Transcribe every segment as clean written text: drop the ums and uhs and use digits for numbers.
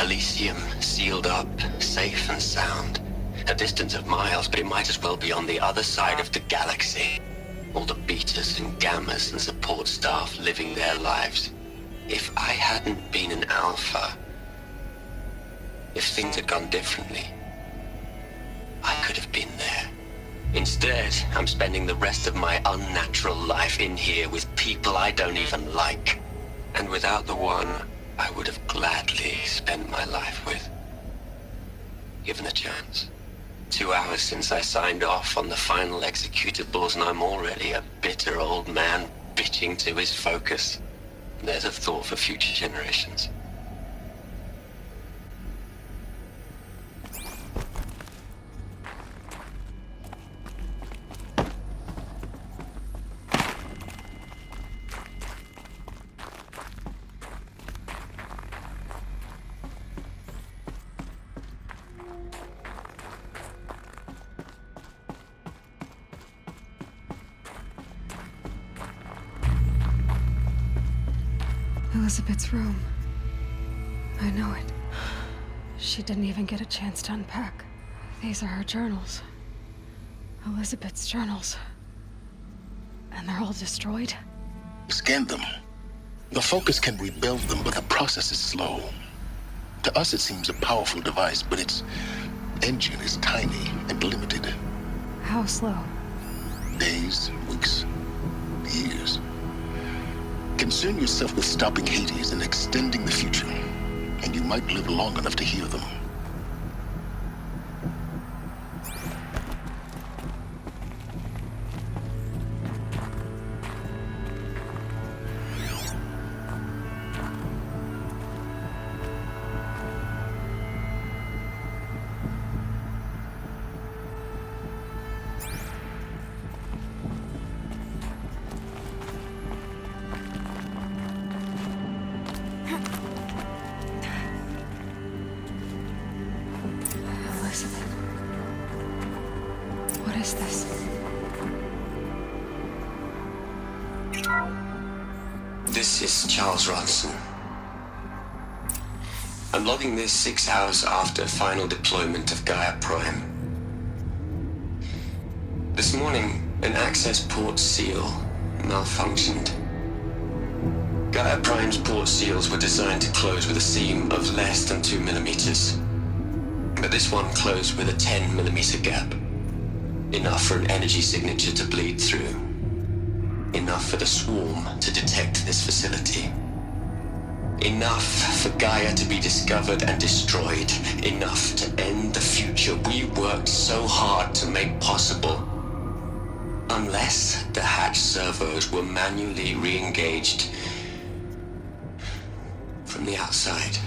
Elysium, sealed up, safe and sound. A distance of miles, but it might as well be on the other side of the galaxy. All the betas and gammas and support staff living their lives. If I hadn't been an alpha, if things had gone differently, I could have been there. Instead, I'm spending the rest of my unnatural life in here with people I don't even like. And without the one I would have gladly spent my life with. Given a chance. 2 hours since I signed off on the final executables, and I'm already a bitter old man bitching to his focus. There's a thought for future generations. Elizabeth's room. I know it. She didn't even get a chance to unpack. These are her journals. Elizabeth's journals. And they're all destroyed? Scan them. The Focus can rebuild them, but the process is slow. To us, it seems a powerful device, but its engine is tiny and limited. How slow? Days, weeks, years. Concern yourself with stopping Hades and extending the future, and you might live long enough to hear them. What is this? This is Charles Ronson. I'm logging this 6 hours after final deployment of Gaia Prime. This morning, an access port seal malfunctioned. Gaia Prime's port seals were designed to close with a seam of less than 2 millimeters. But this one closed with a 10 millimeter gap. Enough for an energy signature to bleed through. Enough for the swarm to detect this facility. Enough for Gaia to be discovered and destroyed. Enough to end the future we worked so hard to make possible. Unless the hatch servos were manually re-engaged from the outside.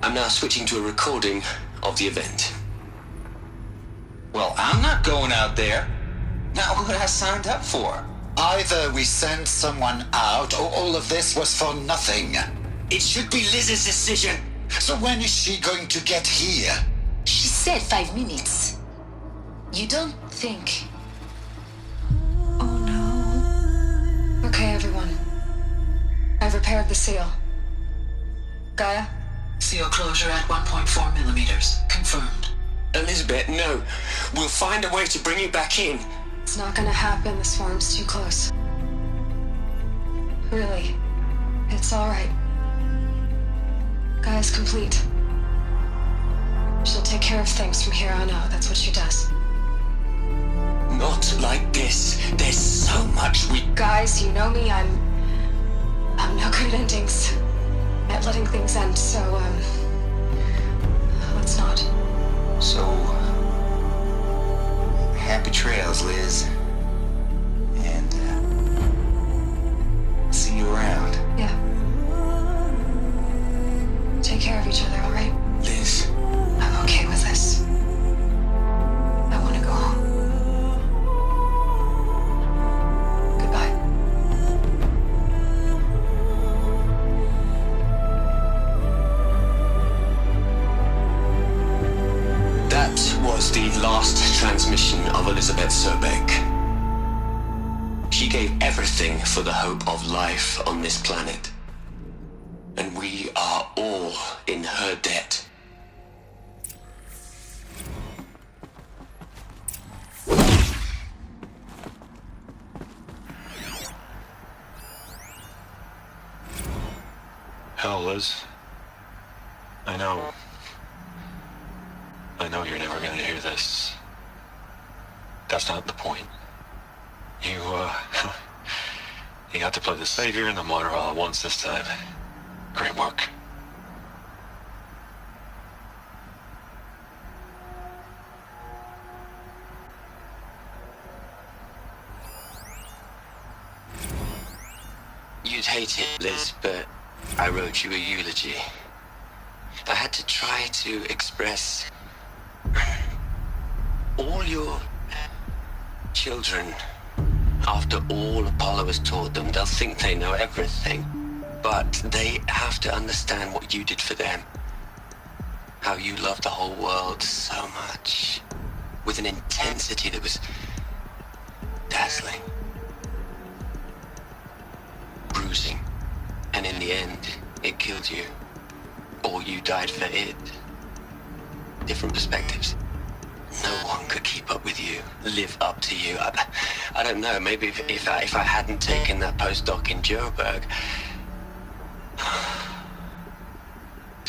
I'm now switching to a recording of the event. Well, I'm not going out there. Not what I signed up for. Either we send someone out, or all of this was for nothing. It should be Liz's decision. So when is she going to get here? She said 5 minutes. You don't think... Oh no. Okay, everyone. I've repaired the seal. Gaia? Seal closure at 1.4 millimeters. Confirmed. Elizabeth, no. We'll find a way to bring you back in. It's not gonna happen. The swarm's too close. Really. It's alright. Gaia's complete. She'll take care of things from here on out. That's what she does. Not like this. There's so much we... Guys, you know me. I'm no good at endings. At letting things end, so, let's not. So, happy trails, Liz. And, see you around. Yeah. Take care of each other, alright? Liz. I'm okay with this. I want to go home. Goodbye. That was the last transmission of Elizabeth Sobeck. She gave everything for the hope of life on this planet. And We are all in her debt. Hell, Liz. I know. I know you're never gonna hear this. That's not the point. You, you got to play the savior and the martyr all at once this time. Great work. You'd hate it, Liz, but I wrote you a eulogy. I had to try to express all your children. After all Apollo has taught them, they'll think they know everything. But they have to understand what you did for them. How you loved the whole world so much. With an intensity that was dazzling. Bruising. And in the end, it killed you. Or you died for it. Different perspectives. No one could keep up with you, live up to you. I don't know, maybe if I hadn't taken that postdoc in Joburg.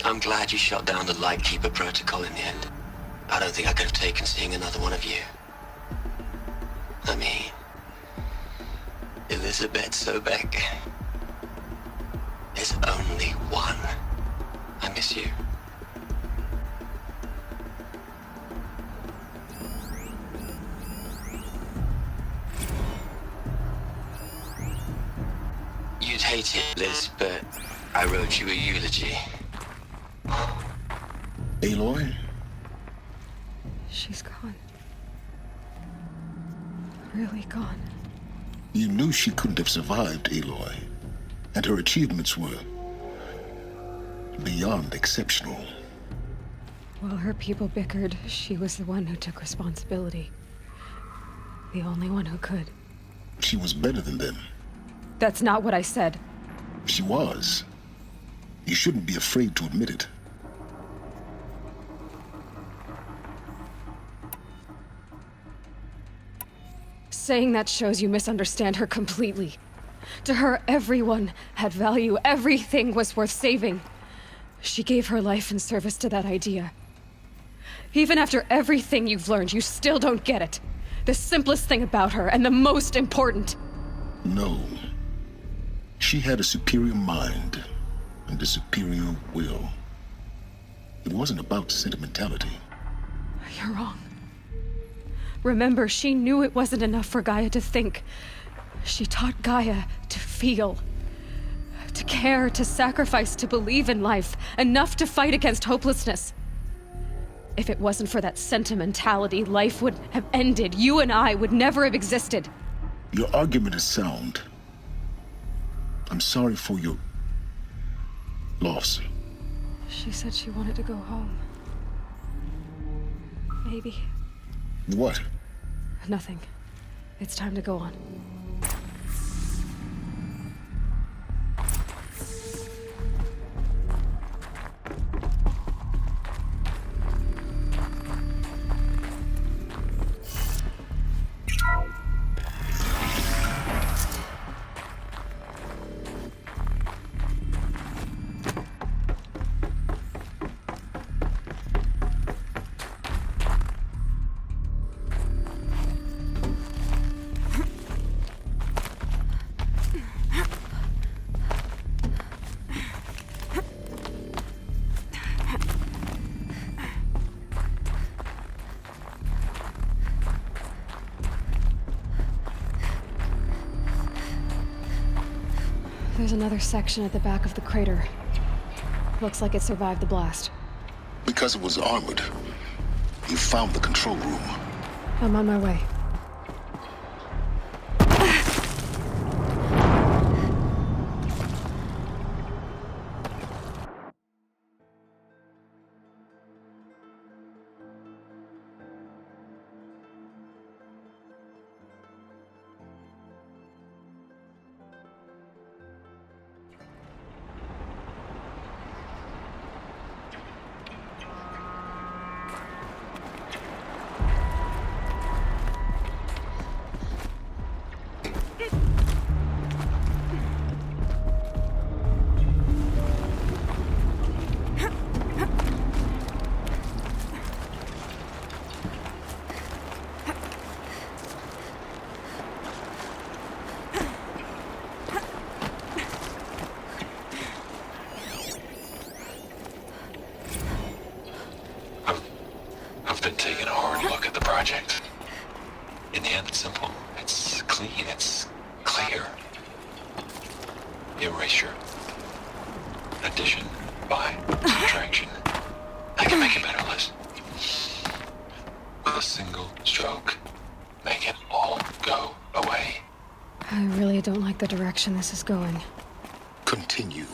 I'm glad you shot down the Lightkeeper protocol in the end. I don't think I could have taken seeing another one of you. I mean, Elizabeth Sobek. There's only one. I miss you. You'd hate it, Liz, but I wrote you a eulogy. Aloy? She's gone. Really gone. You knew she couldn't have survived, Aloy. And her achievements were beyond exceptional. While her people bickered, she was the one who took responsibility. The only one who could. She was better than them. That's not what I said. She was. You shouldn't be afraid to admit it. Saying that shows you misunderstand her completely. To her, everyone had value. Everything was worth saving. She gave her life in service to that idea. Even after everything you've learned, you still don't get it. The simplest thing about her, and the most important. No. She had a superior mind and a superior will. It wasn't about sentimentality. You're wrong. Remember, she knew it wasn't enough for Gaia to think. She taught Gaia to feel. To care, to sacrifice, to believe in life. Enough to fight against hopelessness. If it wasn't for that sentimentality, life would have ended. You and I would never have existed. Your argument is sound. I'm sorry for your loss. She said she wanted to go home. Maybe. What? Nothing. It's time to go on. There's another section at the back of the crater. Looks like it survived the blast. Because it was armored. You found the control room. I'm on my way. attraction by subtraction. I can make it better, Liz. With a single stroke, make it all go away. I really don't like the direction this is going. Continue.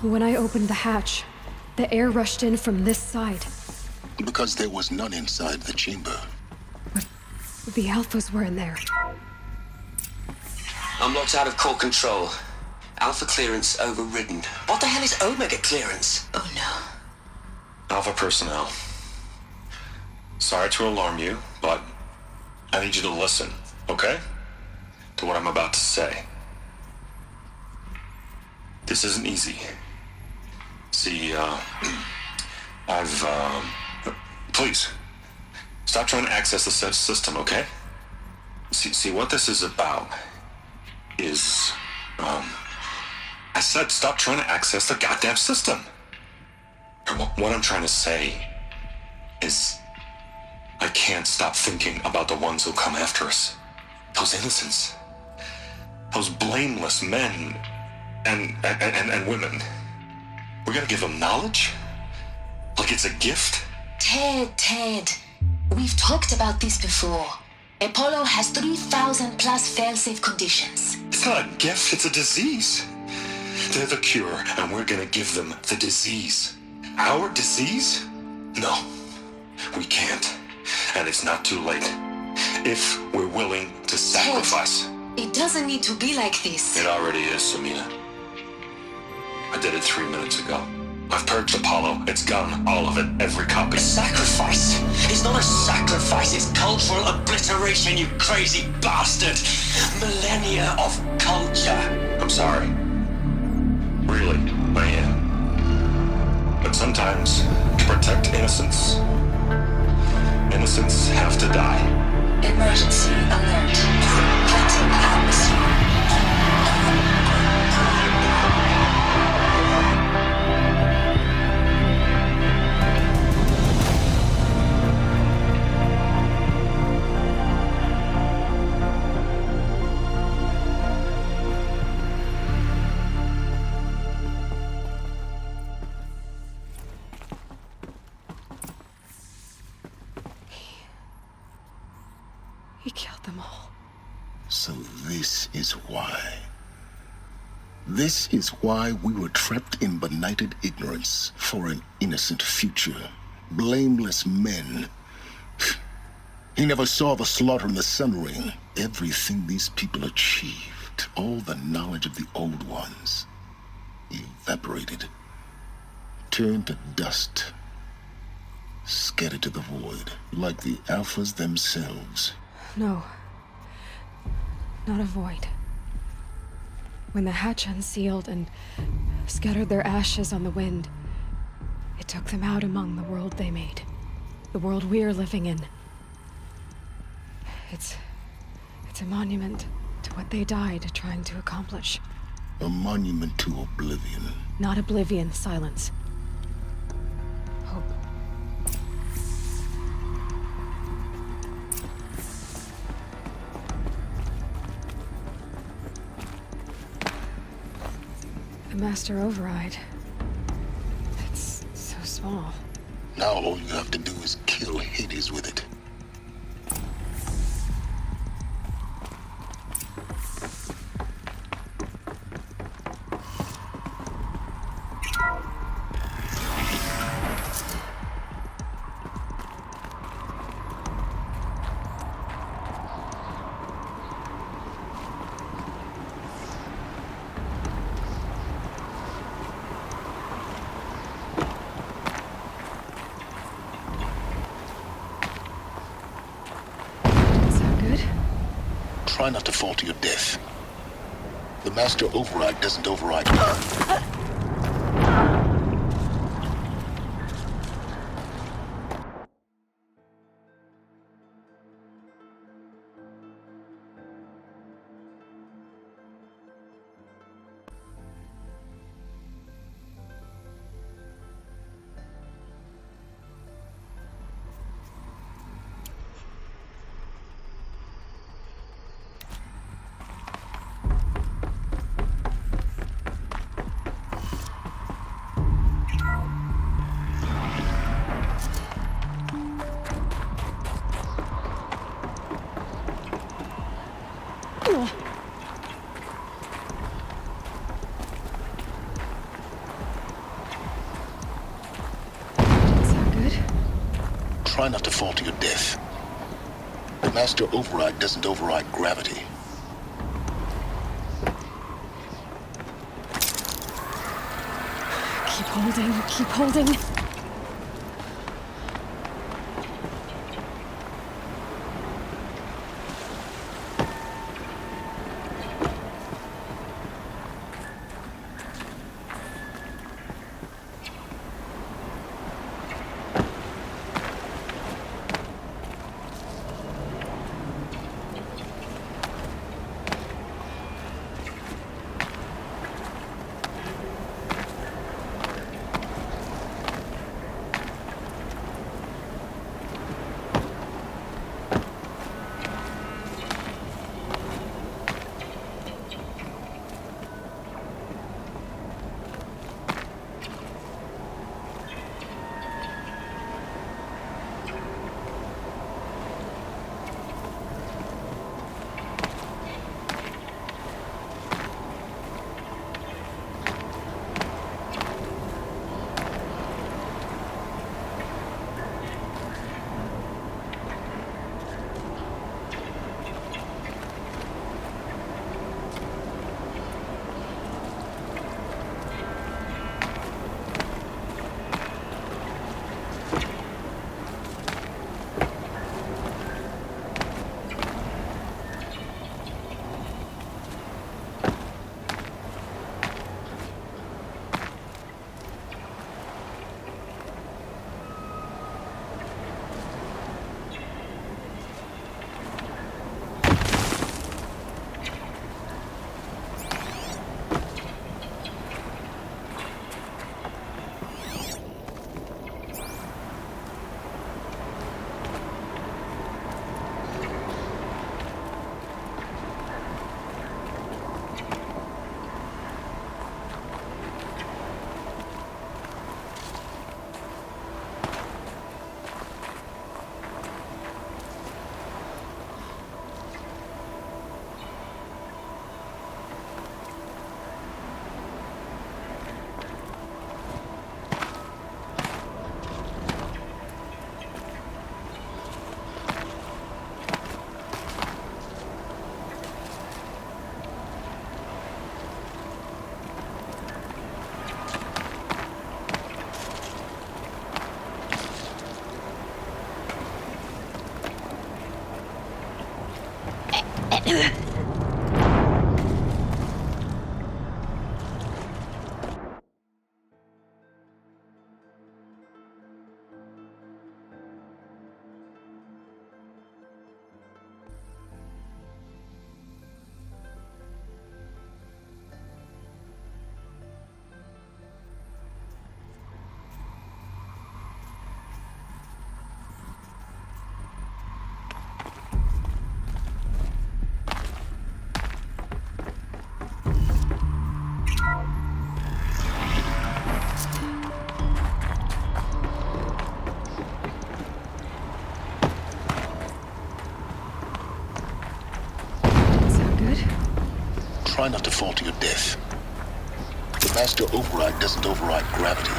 When I opened the hatch, the air rushed in from this side. Because there was none inside the chamber. The Alphas were in there. I'm locked out of core control. Alpha clearance overridden. What the hell is Omega clearance? Oh no. Alpha personnel. Sorry to alarm you, but I need you to listen, okay? To what I'm about to say. This isn't easy. See, please, stop trying to access the system, okay? See, what this is about is, I said stop trying to access the goddamn system. What I'm trying to say is, I can't stop thinking about the ones who come after us. Those innocents. Those blameless men and women. We're gonna give them knowledge? Like it's a gift? Ted. We've talked about this before. Apollo has 3,000 plus fail-safe conditions. It's not a gift, it's a disease. They're the cure, and we're gonna give them the disease. Our disease? No, we can't. And it's not too late. If we're willing to sacrifice. It doesn't need to be like this. It already is, Samina. I did it 3 minutes ago. I've purged Apollo. It's gone. All of it. Every copy. A sacrifice? It's not a sacrifice, it's cultural obliteration, you crazy bastard! Millennia of culture! I'm sorry. Really, I am. But sometimes, to protect innocence, innocents have to die. Emergency alert. Fighting atmosphere. He killed them all. So this is why. This is why we were trapped in benighted ignorance for an innocent future. Blameless men. He never saw the slaughter in the Sun Ring. Everything these people achieved, all the knowledge of the old ones, evaporated, turned to dust, scattered to the void, like the Alphas themselves. No. Not a void. When the hatch unsealed and scattered their ashes on the wind, it took them out among the world they made. The world we're living in. It's a monument to what they died trying to accomplish. A monument to oblivion. Not oblivion, silence. Hope. The Master Override. It's so small. Now all you have to do is kill Hades with it. Try not to fall to your death. The Master Override doesn't override. Try not to fall to your death. The Master Override doesn't override gravity. Keep holding, keep holding. Sound good? Try not to fall to your death. The Master Override doesn't override gravity.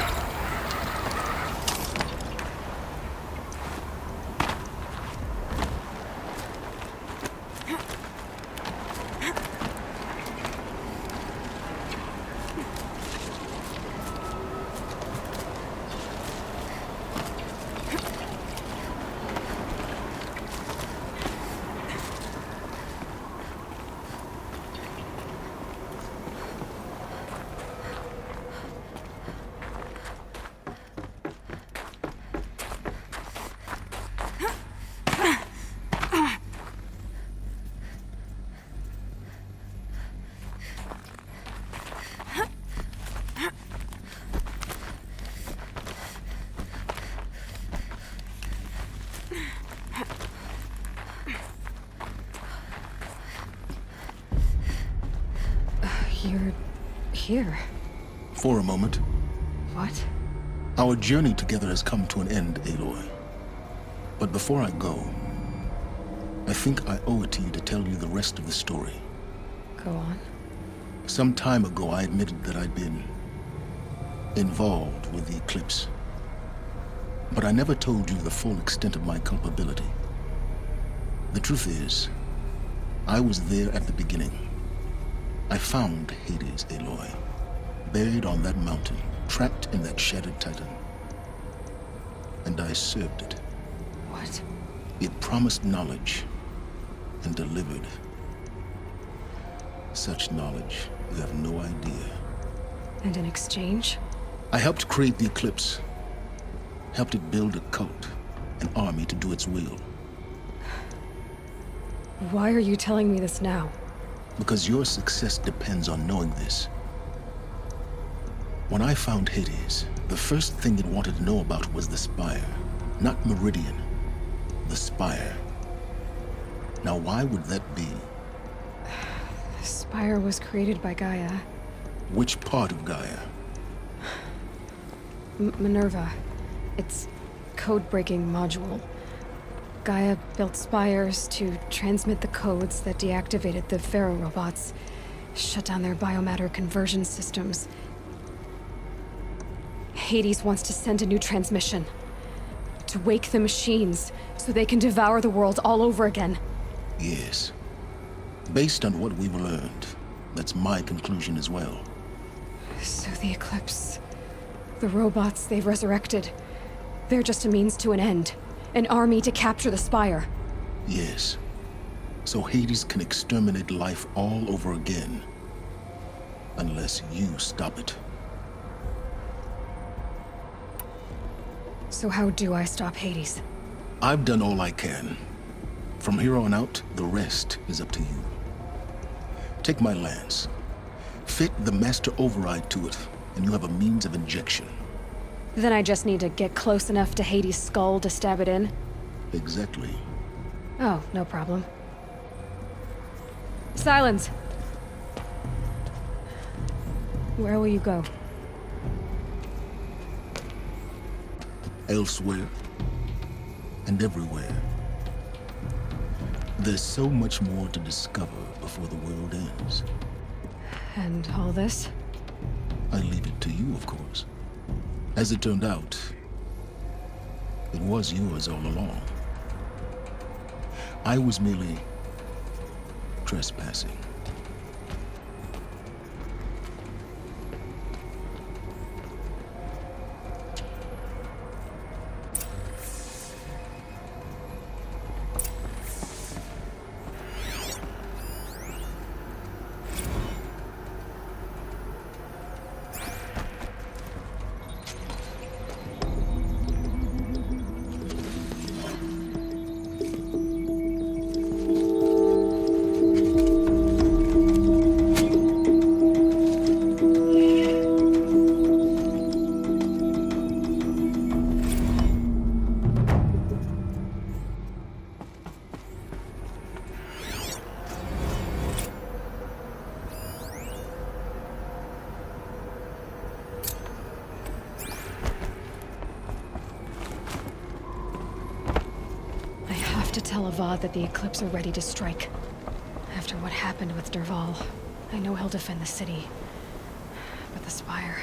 You're here. For a moment, What? our journey together has come to an end, Aloy. But before I go, I think I owe it to you to tell you the rest of the story. Go on. Some time ago, I admitted that I'd been involved with the Eclipse. But I never told you the full extent of my culpability. The truth is, I was there at the beginning. I found Hades, Aloy, buried on that mountain, trapped in that shattered titan. And I served it. What? It promised knowledge and delivered. Such knowledge, you have no idea. And in exchange? I helped create the Eclipse. Helped it build a cult, an army to do its will. Why are you telling me this now? Because your success depends on knowing this. When I found Hades, the first thing it wanted to know about was the Spire. Not Meridian. The Spire. Now why would that be? The Spire was created by Gaia. Which part of Gaia? Minerva. Its code-breaking module. Gaia built spires to transmit the codes that deactivated the Pharaoh robots, shut down their biomatter conversion systems. Hades wants to send a new transmission. To wake the machines, so they can devour the world all over again. Yes. Based on what we've learned, that's my conclusion as well. So the Eclipse... the robots they've resurrected... they're just a means to an end. An army to capture the Spire. Yes. So Hades can exterminate life all over again. Unless you stop it. So how do I stop Hades? I've done all I can. From here on out, the rest is up to you. Take my lance. Fit the Master Override to it, and you have a means of injection. Then I just need to get close enough to Hades' skull to stab it in? Exactly. Oh, no problem. Silence! Where will you go? Elsewhere. And everywhere. There's so much more to discover before the world ends. And all this? I leave it to you, of course. As it turned out, it was yours all along. I was merely trespassing. tell Avad that the Eclipse are ready to strike. After what happened with Dervahl, I know he'll defend the city. But the Spire...